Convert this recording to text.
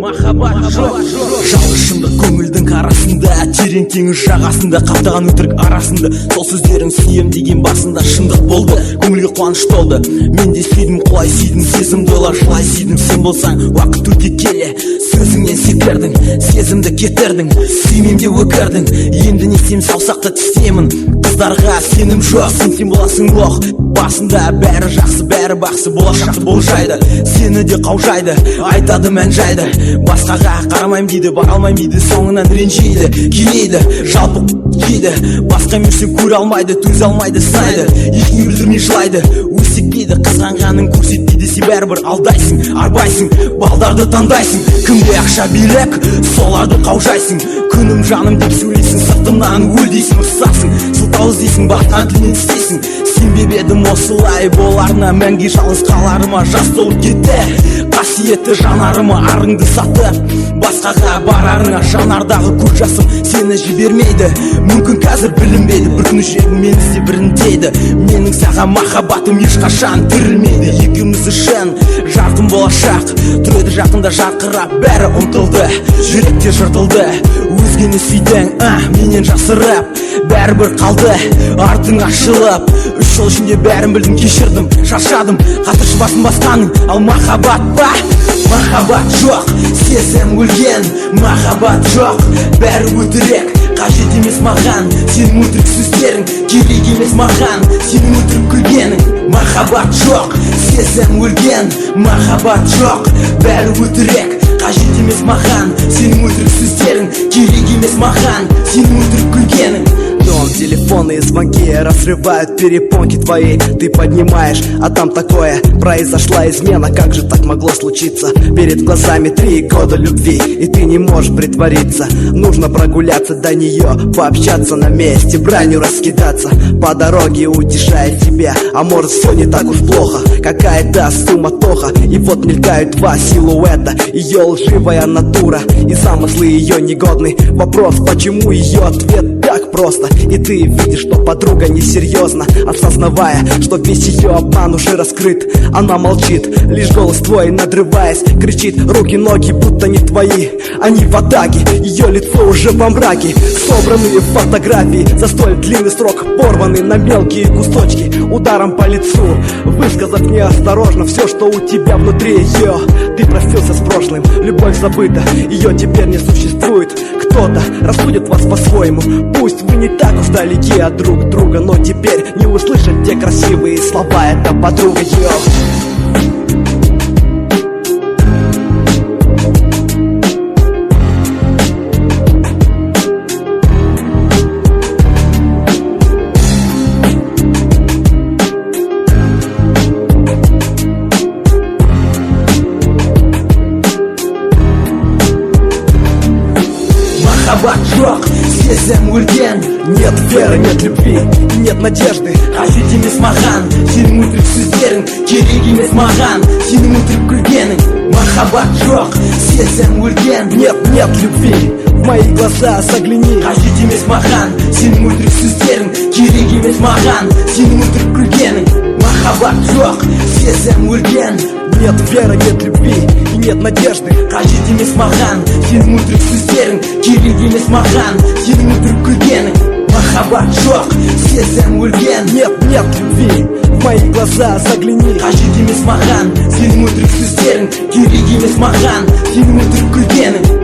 Махаббат жоқ, жалғыз көңілдің арасында, терең теңіз жағасында, қаптаған өтірік арасында. Сол сөздерің сүйем деген басында шындық болды, көңілге қуаныш толды. Мен де сүйдім, құлай сүйдім, сезімді олар жылай сүйдім. Сен болсаң уақыт өте келе сөзіңнен секірдің, сезімді кетірдің, сүймем де өкірдің. Енді не істеймін, саусақты тістеймін, қыздарға сенім жоқ. Сен боласың лох, басында бәрі жақсы, бәрі бақсы, болашақты болжайды, сені де қаужайды, айтады мән жайды. Басқаға қарамайым дейді, бара алмайым дейді, соңынан ренжиді, келейді, жалпы дейді. Басқа мерсе көре алмайды, төзе алмайды, сынайды, ешкім білдірмей жылайды, өсекпейді, қызғанғанын көрсетпейді. Сен бәрібір алдайсың, арбайсың, балдарды таңдайсың. Кімде ақша билік, соларды қаужайсың. Күнім жаным деп сөйлейсің, сыртымнан өл дейсің, ұрсасың, сылтау іздейсің, баққан тілмен істейсің. Сенбеп едім осылай боларына, мәңгі жалғыз қаларыма. Жас толып кетті қасиетті жанарыма, арыңды сатып басқаға барарыңа. Жанардағы көз жасым сені жібермейді, мүмкін қазір білінбейді, бір күні жүрегім мені іздеп біріндейді. Менің саған махаббатым ешқашан тірілмейді. Екеуміз үшін жарқын болашақ тұреді жақында жарқырап, бәрі ұмтылды, жүректе жыртылды. Өзгені сүйдің, менен жасырып, бәрібір қалды артың ашылып. 3 жыл ішінде бәрін білдім, кешірдім, шаршадым, қатыршы басын басқаның. Ал махаббат па? Махаббат жоқ, сезім өлген. Махаббат жоқ, бәрі өтірік, қажет емес маған. Сенің өтірік сөздерің керек емес маған, сенің өтірік күлгенің. Махаббат жоқ, сезім өлген. Махаббат жоқ, бәрі өтірік, қажет емес маған. Сенің өтірік сөздерің керек емес маған, сенің өтірік күлгенің. Телефонные звонки разрывают перепонки твои. Ты поднимаешь, а там такое: произошла измена, как же так могло случиться? Перед глазами 3 года любви, и ты не можешь притвориться. Нужно прогуляться до нее, пообщаться на месте, бранью раскидаться по дороге, утешая тебя. А может, все не так уж плохо, какая-то суматоха. И вот мелькают 2 силуэта, ее лживая натура и замыслы ее негодный. Вопрос, почему ее ответ так просто? И ты видишь, что подруга несерьезно, осознавая, что весь ее обман уже раскрыт. Она молчит, лишь голос твой, надрываясь, кричит: руки, ноги будто не твои, они в атаке. Ее лицо уже во мраке, собранные фотографии за столь длинный срок порваны на мелкие кусочки ударом по лицу, высказав неосторожно все, что у тебя внутри ее. Ты простился с прошлым, любовь забыта, ее теперь не существует. Кто-то рассудит вас по-своему, пусть вы не так уж далеки от друг друга, но теперь не услышать те красивые слова, это подруга ее. Махаббат жоқ, сезім өлген. Нет веры, нет любви, нет надежды, қажет емес маған. Сенің өтірік сөздерің керек емес маған, сенің өтірік күлгенің. Махаббат жоқ, сезім өлген. Нет любви, в мои глаза загляни, қажет емес маған. Сенің өтірік сөздерің керек емес маған, сенің өтірік күлгенің. Махаббат жоқ, сезім өлген. Нет веры, нет любви и нет надежды, қажет емес маған. Сенің өтірік сөздерің керек емес маған, сенің өтірік күлгенің. Махаббат жоқ, сезім өлген. Нет любви, в мои глаза загляни, қажет емес маған. Сенің өтірік сөздерің керек емес маған, сенің өтірік күлгенің.